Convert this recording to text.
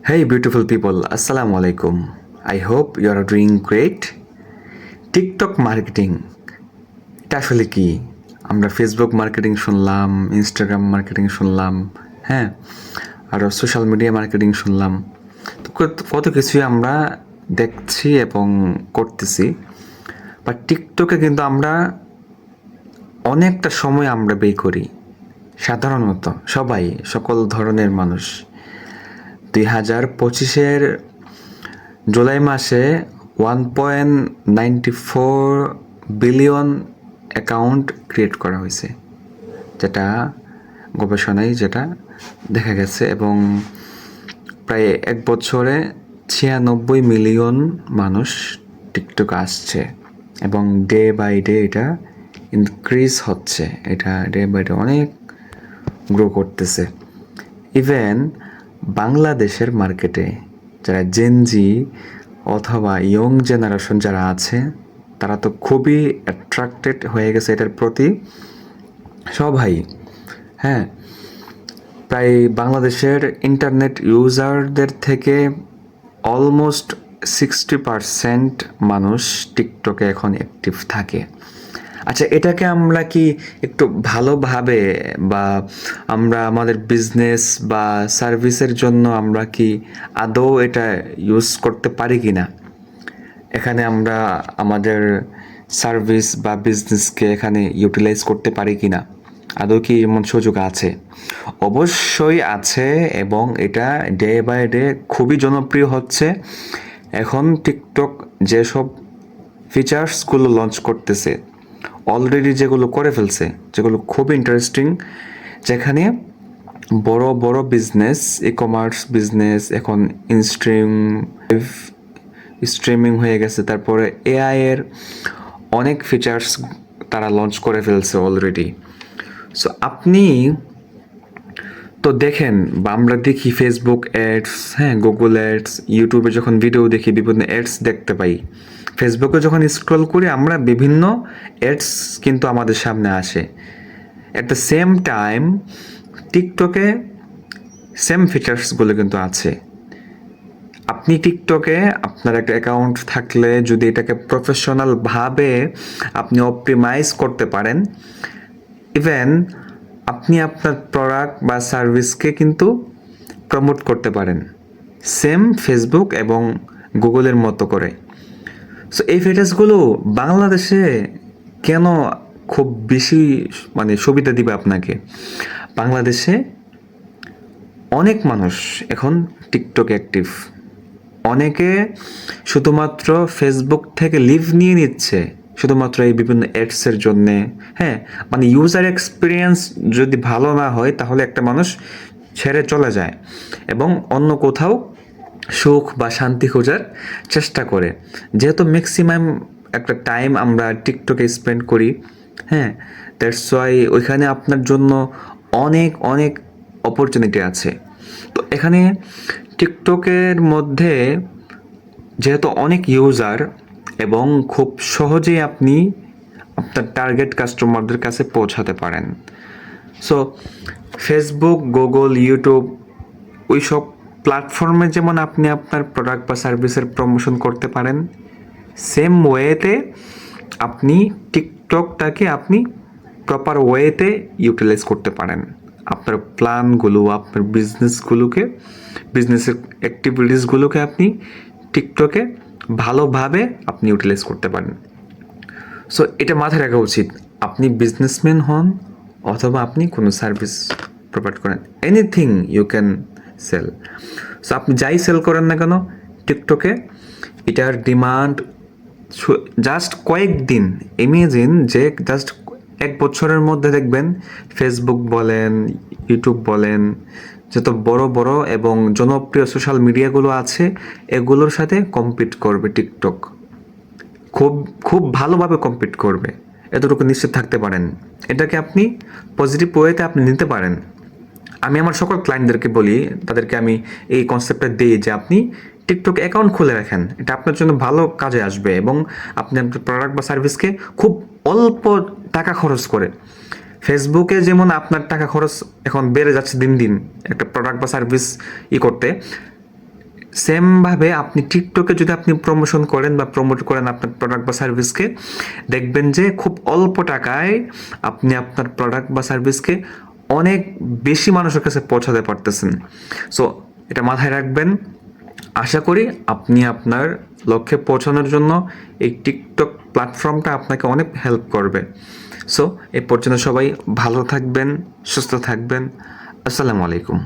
Hey, beautiful people, Assalamu alaikum. I hope you are doing great. TikTok marketing এটা আসলে কি? আমরা Facebook marketing শুনলাম, ইনস্টাগ্রাম মার্কেটিং শুনলাম, হ্যাঁ, আরও সোশ্যাল মিডিয়া মার্কেটিং শুনলাম। তো কত কিছুই আমরা দেখছি এবং করতেছি। বা টিকটকে কিন্তু আমরা অনেকটা সময় আমরা ব্যয় করি, সাধারণত সবাই, সকল ধরনের মানুষ। 2025-এর জুলাই মাসে 1.94 বিলিয়ন অ্যাকাউন্ট ক্রিয়েট করা হয়েছে, যেটা গবেষণায় যেটা দেখা গেছে, এবং প্রায় এক বছরে 96 মিলিয়ন মানুষ টিকটক আসছে, এবং ডে বাই ডে এটা ইনক্রিজ হচ্ছে, এটা ডে বাই ডে অনেক গ্রো করতেছে। ইভেন বাংলাদেশের মার্কেটে যারা জেনজি অথবা ইয়ং জেনারেশন যারা আছে, তারা তো খুবই অ্যাট্রাক্টেড হয়ে গেছে এটার প্রতি, সবাই। হ্যাঁ, প্রায় বাংলাদেশের ইন্টারনেট ইউজারদের থেকে অলমোস্ট 60% মানুষ টিকটকে এখন অ্যাক্টিভ থাকে। আচ্ছা, এটাকে আমরা কি একটু ভালোভাবে, বা আমরা আমাদের বিজনেস বা সার্ভিসের জন্য আমরা কি আদৌ এটা ইউজ করতে পারি কি না? এখানে আমরা আমাদের সার্ভিস বা বিজনেসকে এখানে ইউটিলাইজ করতে পারি কি না? আদৌ কি এমন সুযোগ আছে? অবশ্যই আছে, এবং এটা ডে বাই ডে খুবই জনপ্রিয় হচ্ছে। এখন টিকটক যেসব ফিচার্সগুলো লঞ্চ করতেছে, অলরেডি যেগুলো করে ফেলছে, যেগুলো খুব ইন্টারেস্টিং, যেখানে বড় বড় বিজনেস, ই কমার্স বিজনেস এখন স্ট্রিমিং হয়ে গেছে, তারপরে এআই এর অনেক ফিচার্স তারা লঞ্চ করে ফেলছে অলরেডি। সো আপনি তো দেখেন, বা আমরা দেখি ফেসবুক অ্যাডস, হ্যাঁ, গুগল অ্যাডস, ইউটিউবে যখন ভিডিও দেখি বিভিন্ন অ্যাডস দেখতে পাই, ফেসবুকে যখন স্ক্রল করি আমরা বিভিন্ন অ্যাডস কিন্তু আমাদের সামনে আসে। অ্যাট দ্য সেম টাইম টিকটকে সেম ফিচার্সগুলো কিন্তু আছে। আপনি টিকটকে আপনার একটা অ্যাকাউন্ট থাকলে যদি এটাকে প্রফেশনালভাবে আপনি অপটিমাইজ করতে পারেন, ইভেন আপনি আপনার প্রোডাক্ট বা সার্ভিসকে কিন্তু প্রমোট করতে পারেন সেম ফেসবুক এবং গুগলের মতো করে। সো এই ফিচার্সগুলো বাংলাদেশে কেন খুব বেশি সুবিধা দিবে আপনাকে? বাংলাদেশে অনেক মানুষ এখন টিকটক অ্যাক্টিভ, অনেকে শুধুমাত্র ফেসবুক থেকে লিভ নিয়ে নিচ্ছে শুধুমাত্র এই বিভিন্ন অ্যাডসের জন্যে। হ্যাঁ, ইউজার এক্সপিরিয়েন্স যদি ভালো না হয় তাহলে একটা মানুষ ছেড়ে চলে যায় এবং অন্য কোথাও সুখ বা শান্তি খোঁজার চেষ্টা করে। যেহেতু ম্যাক্সিমাম একটা টাইম আমরা টিকটকে স্পেন্ড করি, হ্যাঁ, দ্যাটস ওয়াই ওইখানে আপনার জন্য অনেক অনেক অপরচুনিটি আছে। তো এখানে টিকটকের মধ্যে যেহেতু অনেক ইউজার, এবং খুব সহজেই আপনি আপনার টার্গেট কাস্টমারদের কাছে পৌঁছাতে পারেন। সো ফেসবুক, গুগল, ইউটিউব, ওই সব প্ল্যাটফর্মে যেমন আপনি আপনার প্রোডাক্ট বা সার্ভিসের প্রমোশন করতে পারেন, সেম ওয়েতে আপনি টিকটকটাকে আপনি প্রপার ওয়েতে ইউটিলাইজ করতে পারেন। আপনার প্ল্যানগুলো, আপনার বিজনেসের অ্যাক্টিভিটিসগুলোকে আপনি টিকটকে ভালোভাবে আপনি ইউটিলাইজ করতে পারেন। সো এটা মাথায় রাখা উচিত। আপনি বিজনেসম্যান হন অথবা আপনি কোনো সার্ভিস প্রোভাইড করেন, anything you can sell. So আপনি যাই সেল করেন না কেন, টিকটকে এটার ডিমান্ড জাস্ট কয়েকদিন, ইমেজিন যে জাস্ট এক বছরের মধ্যে দেখবেন ফেসবুক বলেন, ইউটিউব বলেন, যত বড় বড় এবং জনপ্রিয় সোশ্যাল মিডিয়াগুলো আছে এগুলোর সাথে কম্পিট করবে টিকটক, খুব খুব ভালোভাবে কম্পিট করবে, এতটুকু নিশ্চিত থাকতে পারেন। এটাকে আপনি পজিটিভ ওয়েতে আপনি নিতে পারেন। আমি আমার সকল ক্লায়েন্টদেরকে বলি, তাদেরকে আমি এই কনসেপ্টটা দিই যে আপনি টিকটক অ্যাকাউন্ট খুলে রাখেন, এটা আপনার জন্য ভালো কাজে আসবে, এবং আপনি আপনার প্রোডাক্ট বা সার্ভিসকে খুব অল্প টাকা খরচ করে, ফেসবুকে যেমন আপনার টাকা খরচ এখন বেড়ে যাচ্ছে দিন দিন একটা প্রোডাক্ট বা সার্ভিস করতে, সেমভাবে আপনি টিকটকে যদি আপনি প্রমোশন করেন বা প্রমোট করেন আপনার প্রোডাক্ট বা সার্ভিসকে, দেখবেন যে খুব অল্প টাকায় আপনি আপনার প্রোডাক্ট বা সার্ভিসকে অনেক বেশি মানুষের কাছে পৌঁছাতে পারতেছেন। সো এটা মাথায় রাখবেন। আশা করি আপনি আপনার লক্ষ্যে পৌঁছানোর জন্য এই টিকটক প্ল্যাটফর্মটা আপনাকে অনেক হেল্প করবে। সো এ পর্যন্ত সবাই ভালো থাকবেন, সুস্থ থাকবেন। আসসালামু আলাইকুম।